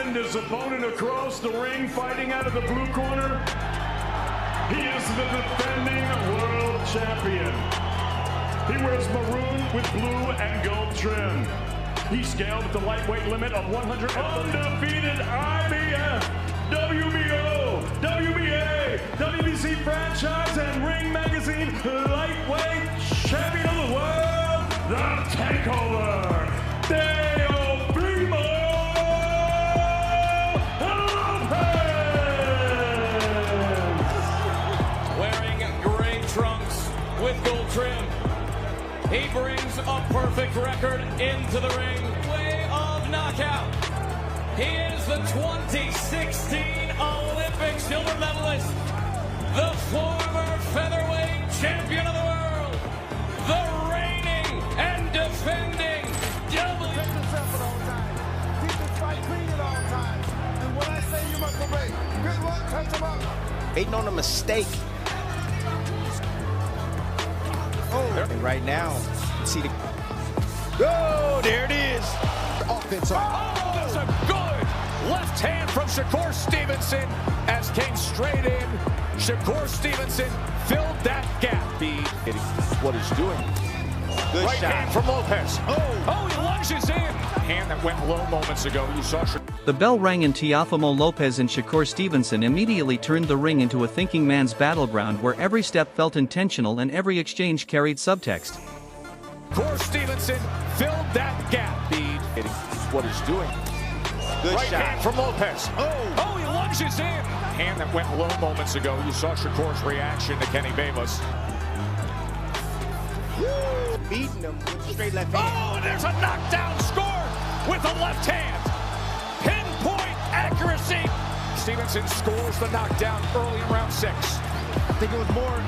And his opponent across the ring, fighting out of the blue corner, he is the defending world champion. He wears maroon with blue and gold trim. He scaled at the lightweight limit of 100. Undefeated IBF, WBO, WBA, WBC franchise, and Ring Magazine lightweight champion of the world, the Takeover, Teofimo Lopez! Wearing gray trunks with gold trim, he brings a perfect record into the ring. Way of knockout. He is the 2016 Olympic silver medalist, the former featherweight champion of the world, the reigning and defending double. Take yourself at all times. Keep this fight clean at all times. And when I say you must obey, good luck, touch him up. Waiting on a mistake. Oh, and right now, see the. Oh, there it is. Offense. Oh, that's a good left hand from Shakur Stevenson as came straight in. Shakur Stevenson filled that gap. What he's doing. Good right shot. hand from Lopez. Oh, he lunges in. Hand that went low moments ago. You saw The bell rang and Teofimo Lopez and Shakur Stevenson immediately turned the ring into a thinking man's battleground where every step felt intentional and every exchange carried subtext. Shakur Stevenson filled that gap. What he's doing. Good right shot. hand from Lopez. Oh, he lunges in. Hand that went low moments ago. You saw Shakur's reaction to Kenny Bayless. Beating him with a straight left hand. Oh, and there's a knockdown score with the left hand. Pinpoint accuracy. Stevenson scores the knockdown early in round 6. I think it was more.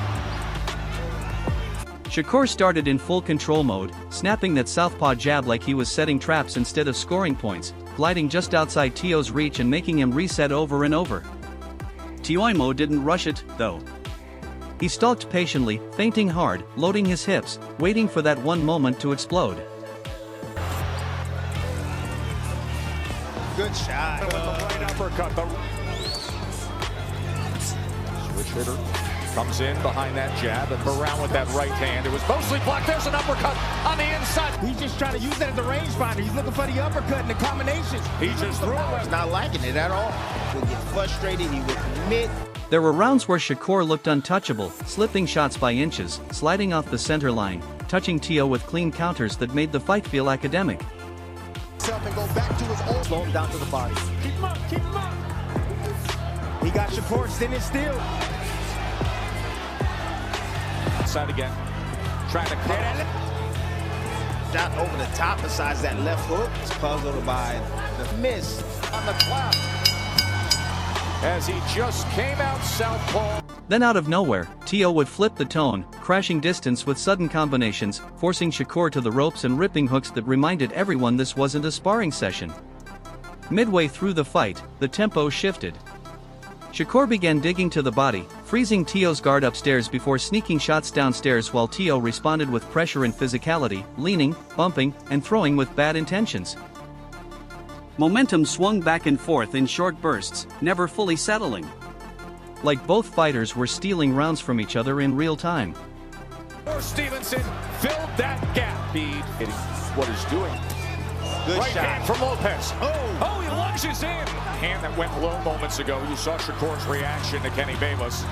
Shakur started in full control mode, snapping that southpaw jab like he was setting traps instead of scoring points, gliding just outside Teo's reach and making him reset over and over. Teofimo didn't rush it, though. He stalked patiently, feinting hard, loading his hips, waiting for that one moment to explode. Good shot. With the right uppercut. The switch hitter comes in behind that jab and around with that right hand. It was mostly blocked. There's an uppercut on the inside. He's just trying to use that as a rangefinder. He's looking for the uppercut and the combinations. He just threw it. He's not liking it at all. He'll get frustrated. He would commit. There were rounds where Shakur looked untouchable, slipping shots by inches, sliding off the center line, touching Teo with clean counters that made the fight feel academic. And go back to his old. Slow him down to the body. Keep him up. Keep him up. He got Shakur standing still. Side again. Trying to cut. Shot over the top besides that left hook. It's puzzled by the miss on the clock. As he just came out southpaw. Then out of nowhere, Teo would flip the tone, crashing distance with sudden combinations, forcing Shakur to the ropes and ripping hooks that reminded everyone this wasn't a sparring session. Midway through the fight, the tempo shifted. Shakur began digging to the body, freezing Teo's guard upstairs before sneaking shots downstairs while Teo responded with pressure and physicality, leaning, bumping, and throwing with bad intentions. Momentum swung back and forth in short bursts, never fully settling. Like both fighters were stealing rounds from each other in real time. Stevenson filled that gap. What he's doing. Good right shot. hand from Lopez. Oh, he lunges in. Hand that went low moments ago. You saw Shakur's reaction to Kenny Bayless.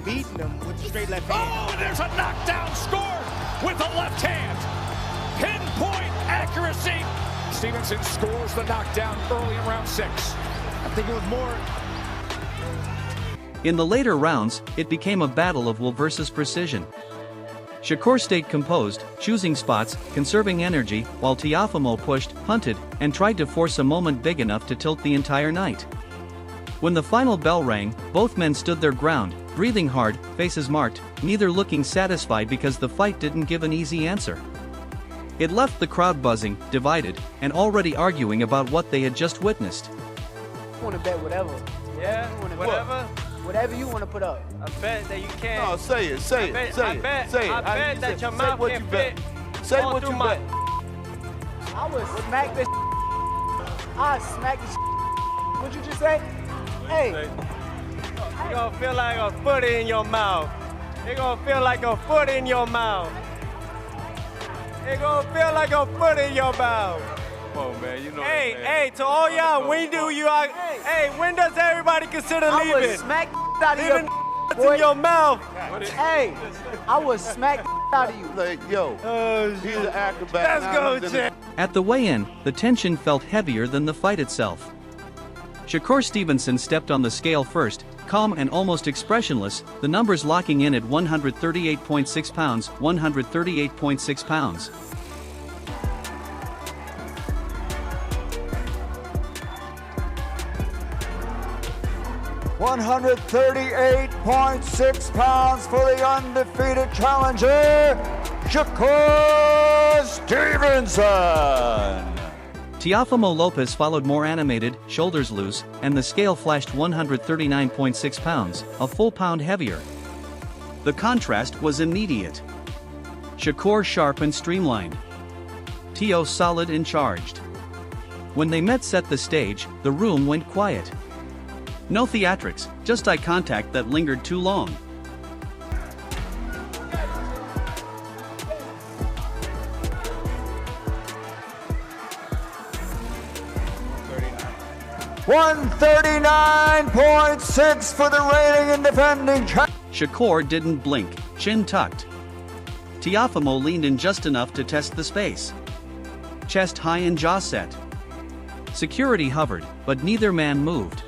beating him with a straight left hand. Oh, and there's a knockdown score with the left hand. Pinpoint accuracy. Stevenson scores the knockdown early in round 6. I think it was more. In the later rounds, it became a battle of will versus precision. Shakur stayed composed, choosing spots, conserving energy, while Teofimo pushed, hunted, and tried to force a moment big enough to tilt the entire night. When the final bell rang, both men stood their ground, breathing hard, faces marked, neither looking satisfied because the fight didn't give an easy answer. It left the crowd buzzing, divided, and already arguing about what they had just witnessed. I want to bet whatever. Yeah, whatever. Whatever you want to put up. I bet that you can. No, say it, say it, say it, say it. I bet that your say mouth what can you fit. bet. Say all what through you my. bet. I would smack this I smack the What'd you just say? Hey. You're gonna feel like a foot in your mouth. You're gonna feel like a foot in your mouth. You're gonna feel like a foot in your mouth. Come on, man. You know Hey, that, man. hey, to all y'all, when do you, hey, when does everybody consider I would leaving? smack the out of Leaving you. in your mouth. Hey, I would smack the out of you. Like, yo, he's an acrobat. Let's go, Jim. At the weigh-in, the tension felt heavier than the fight itself. Shakur Stevenson stepped on the scale first, calm and almost expressionless, the numbers locking in at 138.6 pounds, 138.6 pounds. £138.6 for the undefeated challenger, Shakur Stevenson. Teofimo Lopez followed more animated, shoulders loose, and the scale flashed 139.6 pounds, a full pound heavier. The contrast was immediate. Shakur sharp and streamlined. Teo solid and charged. When they met set the stage, the room went quiet. No theatrics, just eye contact that lingered too long. $139.6 for the reigning and defending champion. Shakur didn't blink, chin tucked. Teofimo leaned in just enough to test the space. Chest high and jaw set. Security hovered, but neither man moved.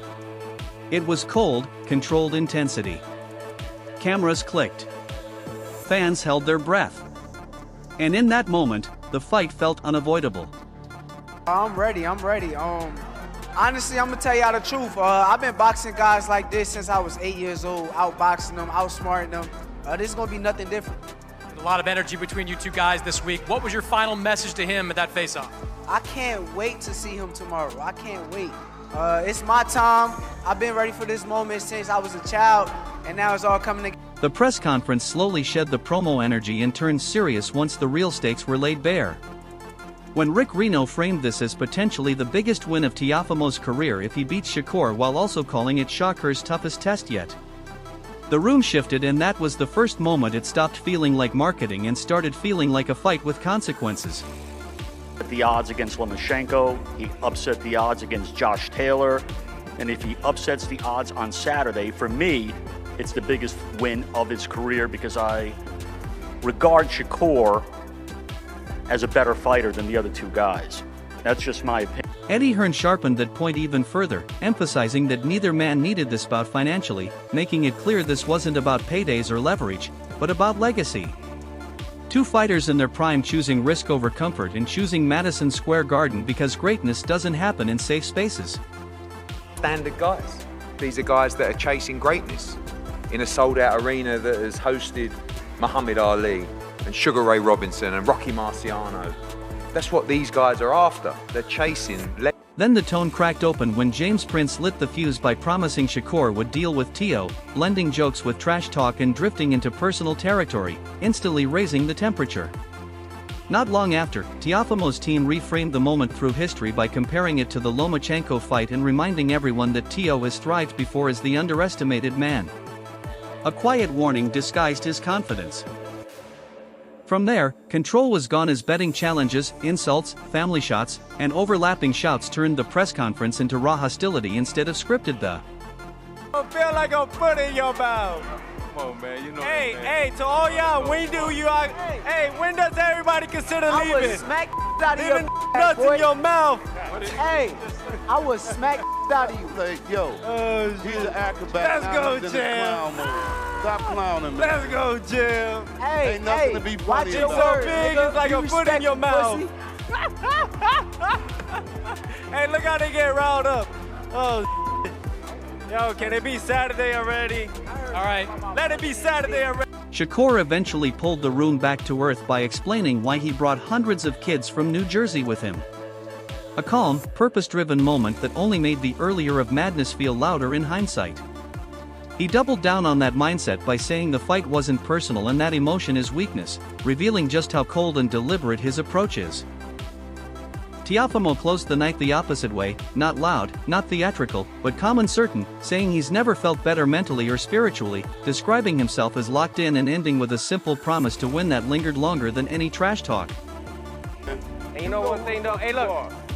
It was cold, controlled intensity. Cameras clicked. Fans held their breath. And in that moment, the fight felt unavoidable. I'm ready. Honestly, I'm gonna tell y'all the truth. I've been boxing guys like this since I was 8 years old, outboxing them, outsmarting them. This is gonna be nothing different. A lot of energy between you two guys this week. What was your final message to him at that face-off? I can't wait to see him tomorrow. I can't wait. It's my time. I've been ready for this moment since I was a child, and now it's all coming together. The press conference slowly shed the promo energy and turned serious once the real stakes were laid bare. When Rick Reno framed this as potentially the biggest win of Teofimo's career if he beats Shakur while also calling it Shakur's toughest test yet. The room shifted, and that was the first moment it stopped feeling like marketing and started feeling like a fight with consequences. The odds against Lomachenko, he upset the odds against Josh Taylor, and if he upsets the odds on Saturday, for me, it's the biggest win of his career because I regard Shakur as a better fighter than the other two guys. That's just my opinion. Eddie Hearn sharpened that point even further, emphasizing that neither man needed this bout financially, making it clear this wasn't about paydays or leverage, but about legacy. Two fighters in their prime choosing risk over comfort and choosing Madison Square Garden because greatness doesn't happen in safe spaces. Standard guys. These are guys that are chasing greatness in a sold-out arena that has hosted Muhammad Ali and Sugar Ray Robinson and Rocky Marciano. That's what these guys are after. They're chasing. Then the tone cracked open when James Prince lit the fuse by promising Shakur would deal with Teo, blending jokes with trash talk and drifting into personal territory, instantly raising the temperature. Not long after, Teofimo's team reframed the moment through history by comparing it to the Lomachenko fight and reminding everyone that Teo has thrived before as the underestimated man. A quiet warning disguised his confidence. From there, control was gone as betting challenges, insults, family shots, and overlapping shouts turned the press conference into raw hostility instead of scripted. I feel like a foot in your mouth. Come on, man. You know Hey, that, man. hey, to all y'all, when does everybody consider I would leaving? smack out of Leaving your nuts boy. in your mouth. Hey, I would smack out of you. Like, yo, he's an acrobat. Let's Now go, he's in the Jam. clown mode. Stop clowning, man. Let's go, Jim. Hey, Ain't nothing to be watch funny your about. So words, big, nigga. it's like You a foot in your respect mouth. pussy. Hey, look how they get riled up. Oh, yo, can it be Saturday already? All right. Let it be Saturday already. Shakur eventually pulled the room back to earth by explaining why he brought hundreds of kids from New Jersey with him. A calm, purpose-driven moment that only made the earlier of madness feel louder in hindsight. He doubled down on that mindset by saying the fight wasn't personal and that emotion is weakness, revealing just how cold and deliberate his approach is. Teofimo closed the night the opposite way, not loud, not theatrical, but calm and certain, saying he's never felt better mentally or spiritually, describing himself as locked in and ending with a simple promise to win that lingered longer than any trash talk. And you know one thing though, hey look,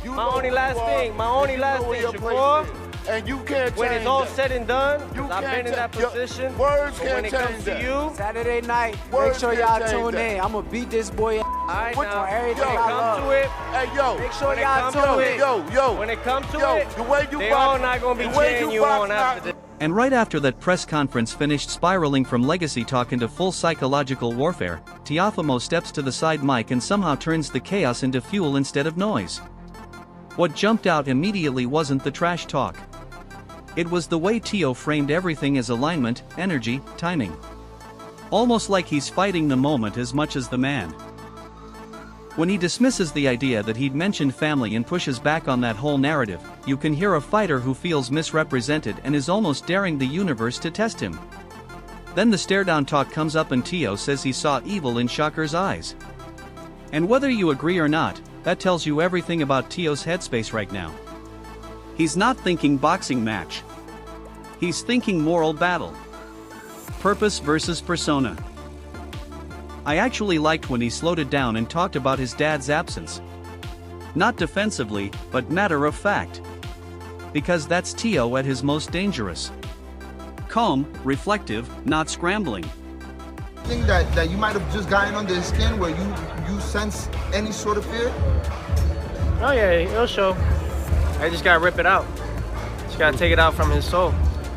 my only last thing, Shakur, and you can't when it's all said and done, I've been in that position, words when it comes to you, Saturday night, make sure y'all tune in. I'm gonna beat this boy alright now, everything when it I comes love. to it, hey yo, Make sure y'all tune in. when it comes to it, the way you they box, all not gonna be cheering you on after this. And right after that press conference finished spiraling from legacy talk into full psychological warfare, Teofimo steps to the side mic and somehow turns the chaos into fuel instead of noise. What jumped out immediately wasn't the trash talk. It was the way Teo framed everything as alignment, energy, timing. Almost like he's fighting the moment as much as the man. When he dismisses the idea that he'd mentioned family and pushes back on that whole narrative, you can hear a fighter who feels misrepresented and is almost daring the universe to test him. Then the stare-down talk comes up and Teo says he saw evil in Shakur's eyes. And whether you agree or not, that tells you everything about Teo's headspace right now. He's not thinking boxing match. He's thinking moral battle. Purpose versus persona. I actually liked when he slowed it down and talked about his dad's absence. Not defensively, but matter of fact. Because that's Teo at his most dangerous. Calm, reflective, not scrambling. I think that you might have just gotten under his skin where you sense any sort of fear? Oh yeah, it'll show. I just gotta rip it out. Just gotta take it out from his soul.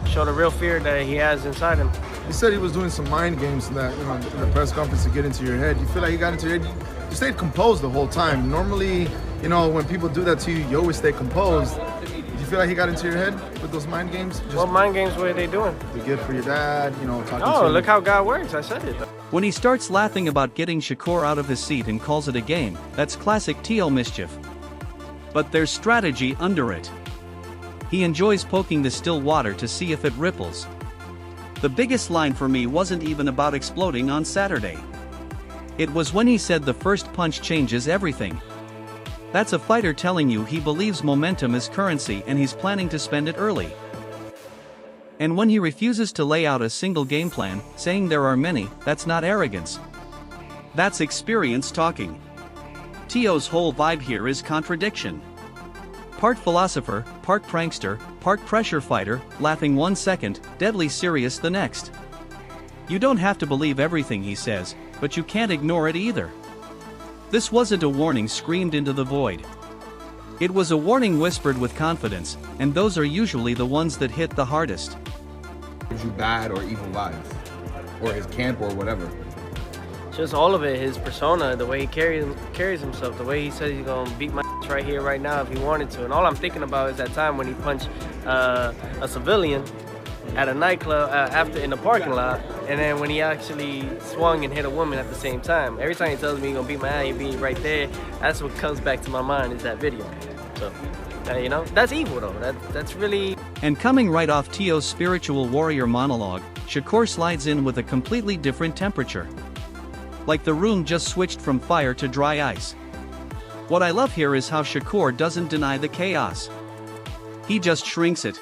Show the real fear that he has inside him. He said he was doing some mind games in that, in the press conference to get into your head. You feel like he got into your head? You stayed composed the whole time. Normally, when people do that to you, you always stay composed. Did you feel like he got into your head with those mind games? What mind games were they doing? Be good for your dad, talking to Oh, him. look how God works. I said it. When he starts laughing about getting Shakur out of his seat and calls it a game, that's classic Teo mischief. But there's strategy under it. He enjoys poking the still water to see if it ripples. The biggest line for me wasn't even about exploding on Saturday. It was when he said the first punch changes everything. That's a fighter telling you he believes momentum is currency and he's planning to spend it early. And when he refuses to lay out a single game plan, saying there are many, that's not arrogance. That's experience talking. Teo's whole vibe here is contradiction. Part philosopher, part prankster, part pressure fighter, laughing 1 second, deadly serious the next. You don't have to believe everything he says, but you can't ignore it either. This wasn't a warning screamed into the void. It was a warning whispered with confidence, and those are usually the ones that hit the hardest. Gives you bad or evil vibes, or his camp or whatever. Just all of it, his persona, the way he carries himself, the way he says he's gonna beat my ass right here, right now if he wanted to. And all I'm thinking about is that time when he punched a civilian at a nightclub after in the parking lot, and then when he actually swung and hit a woman at the same time. Every time he tells me he's gonna beat my ass, he'll be right there. That's what comes back to my mind is that video. So, that's evil though. That's really. And coming right off Teo's spiritual warrior monologue, Shakur slides in with a completely different temperature. Like the room just switched from fire to dry ice. What I love here is how Shakur doesn't deny the chaos. He just shrinks it.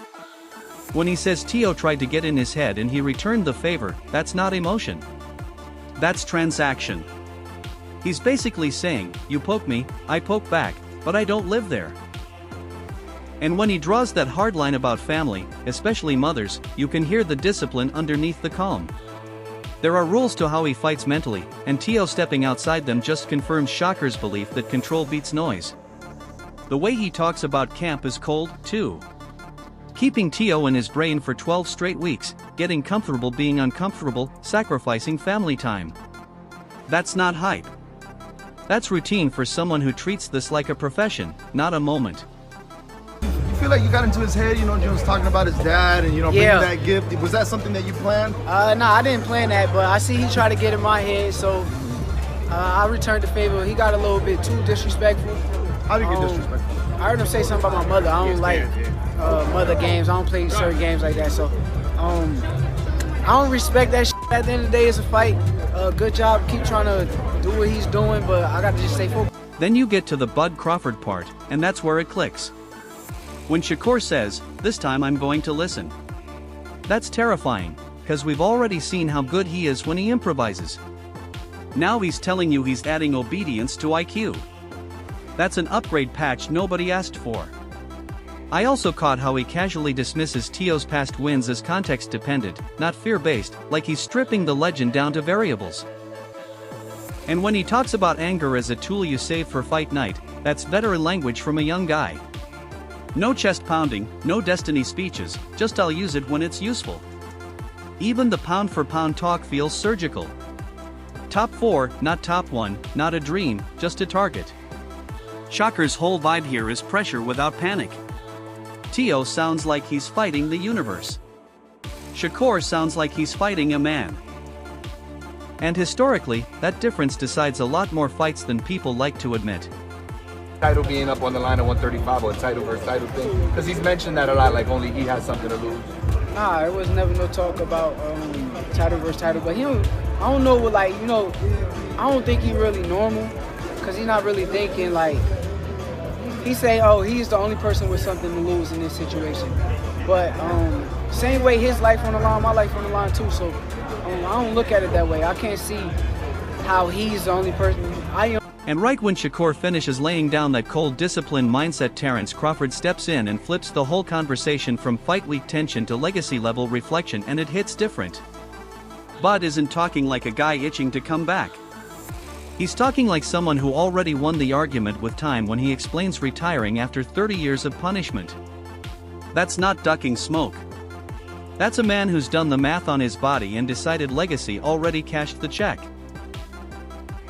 When he says Teo tried to get in his head and he returned the favor, that's not emotion. That's transaction. He's basically saying, you poke me, I poke back, but I don't live there. And when he draws that hard line about family, especially mothers, you can hear the discipline underneath the calm. There are rules to how he fights mentally, and Teo stepping outside them just confirms Shakur's belief that control beats noise. The way he talks about camp is cold, too. Keeping Teo in his brain for 12 straight weeks, getting comfortable being uncomfortable, sacrificing family time. That's not hype. That's routine for someone who treats this like a profession, not a moment. You feel like you got into his head, Jones talking about his dad and, bringing that gift. Was that something that you planned? No, I didn't plan that, but I see he tried to get in my head, so I returned the favor. He got a little bit too disrespectful. How did he get disrespectful? I heard him say something about my mother. I don't like mother games. I don't play certain games like that, so I don't respect that shit. At the end of the day, it's a fight. Good job. Keep trying to do what he's doing, but I got to just stay focused. Then you get to the Bud Crawford part, and that's where it clicks. When Shakur says, "This time I'm going to listen." That's terrifying, because we've already seen how good he is when he improvises. Now he's telling you he's adding obedience to IQ. That's an upgrade patch nobody asked for. I also caught how he casually dismisses Teo's past wins as context-dependent, not fear-based, like he's stripping the legend down to variables. And when he talks about anger as a tool you save for fight night, that's veteran language from a young guy. No chest pounding, no destiny speeches, just I'll use it when it's useful. Even the pound-for-pound talk feels surgical. Top 4, not top 1, not a dream, just a target. Shakur's whole vibe here is pressure without panic. Teo sounds like he's fighting the universe. Shakur sounds like he's fighting a man. And historically, that difference decides a lot more fights than people like to admit. Title being up on the line at 135 or a title versus title thing, because he's mentioned that a lot, like only he has something to lose. Nah, it was never no talk about title versus title, but I don't know what, like, you know, I don't think he really normal, because he's not really thinking, like, he say, oh, he's the only person with something to lose in this situation. But same way his life on the line, my life on the line too, so I don't look at it that way. I can't see how he's the only person. And right when Shakur finishes laying down that cold discipline mindset, Terrence Crawford steps in and flips the whole conversation from fight week tension to legacy level reflection, and it hits different. Bud isn't talking like a guy itching to come back. He's talking like someone who already won the argument with time when he explains retiring after 30 years of punishment. That's not ducking smoke. That's a man who's done the math on his body and decided legacy already cashed the check.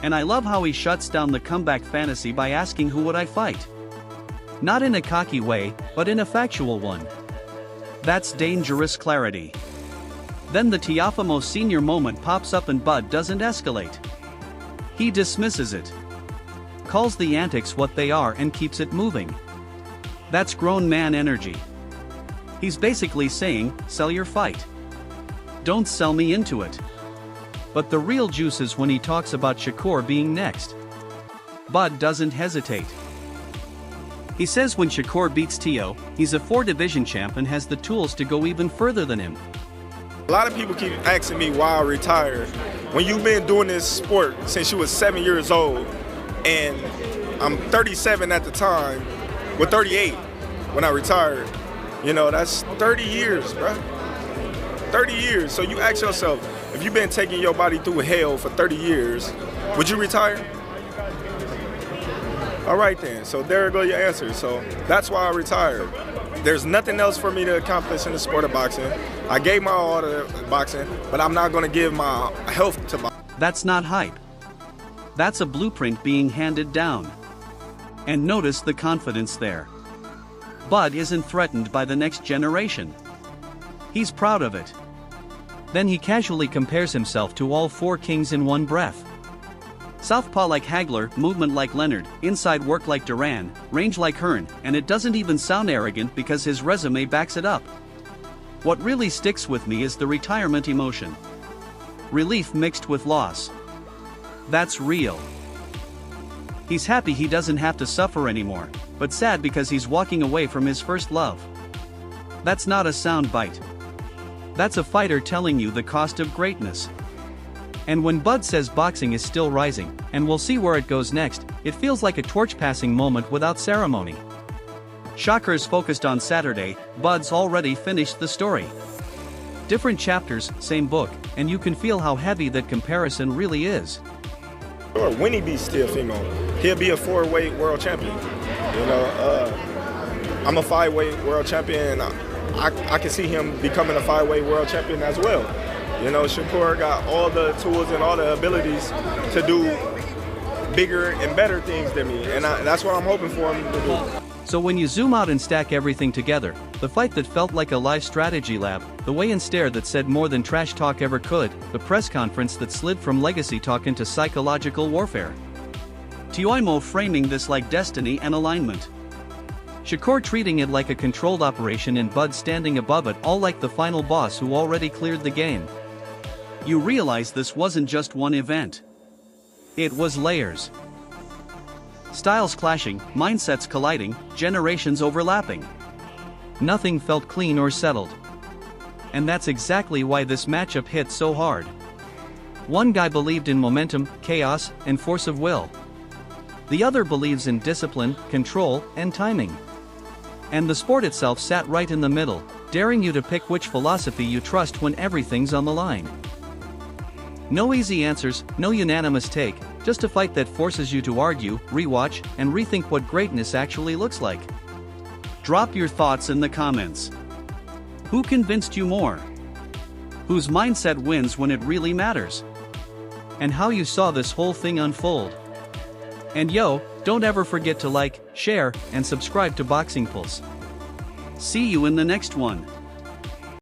And I love how he shuts down the comeback fantasy by asking who would I fight? Not in a cocky way, but in a factual one. That's dangerous clarity. Then the Teofimo Sr. moment pops up and Bud doesn't escalate. He dismisses it. Calls the antics what they are and keeps it moving. That's grown man energy. He's basically saying, sell your fight. Don't sell me into it. But the real juice is when he talks about Shakur being next. Bud doesn't hesitate. He says when Shakur beats Teo, he's a 4-division champ and has the tools to go even further than him. A lot of people keep asking me why I retired. When you've been doing this sport since you was 7 years old, and I'm 37 at the time, well 38 when I retired, you know, that's 30 years, bro. 30 years. So you ask yourself, if you've been taking your body through hell for 30 years, would you retire? All right then, so there go your answer. So that's why I retired. There's nothing else for me to accomplish in the sport of boxing. I gave my all to boxing, but I'm not going to give my health to boxing. That's not hype. That's a blueprint being handed down. And notice the confidence there. Bud isn't threatened by the next generation. He's proud of it. Then he casually compares himself to all 4 kings in one breath. Southpaw like Hagler, movement like Leonard, inside work like Duran, range like Hearn, and it doesn't even sound arrogant because his resume backs it up. What really sticks with me is the retirement emotion. Relief mixed with loss. That's real. He's happy he doesn't have to suffer anymore, but sad because he's walking away from his first love. That's not a sound bite. That's a fighter telling you the cost of greatness. And when Bud says boxing is still rising, and we'll see where it goes next, it feels like a torch-passing moment without ceremony. Shakur's focused on Saturday, Bud's already finished the story. Different chapters, same book, and you can feel how heavy that comparison really is. Sure, when he beats Teofimo, he'll be a 4-weight world champion. You know, I'm a 5-weight world champion, and I can see him becoming a 5-weight world champion as well. You know, Shakur got all the tools and all the abilities to do bigger and better things than me, and that's what I'm hoping for him to do. So when you zoom out and stack everything together, the fight that felt like a live strategy lab, the weigh-in stare that said more than trash talk ever could, the press conference that slid from legacy talk into psychological warfare. Teofimo framing this like destiny and alignment. Shakur treating it like a controlled operation and Bud standing above it, all like the final boss who already cleared the game. You realize this wasn't just one event. It was layers. Styles clashing, mindsets colliding, generations overlapping. Nothing felt clean or settled. And that's exactly why this matchup hit so hard. One guy believed in momentum, chaos, and force of will. The other believes in discipline, control, and timing. And the sport itself sat right in the middle, daring you to pick which philosophy you trust when everything's on the line. No easy answers, no unanimous take, just a fight that forces you to argue, rewatch, and rethink what greatness actually looks like. Drop your thoughts in the comments. Who convinced you more? Whose mindset wins when it really matters? And how you saw this whole thing unfold. And yo, don't ever forget to like, share, and subscribe to Boxing Pulse. See you in the next one.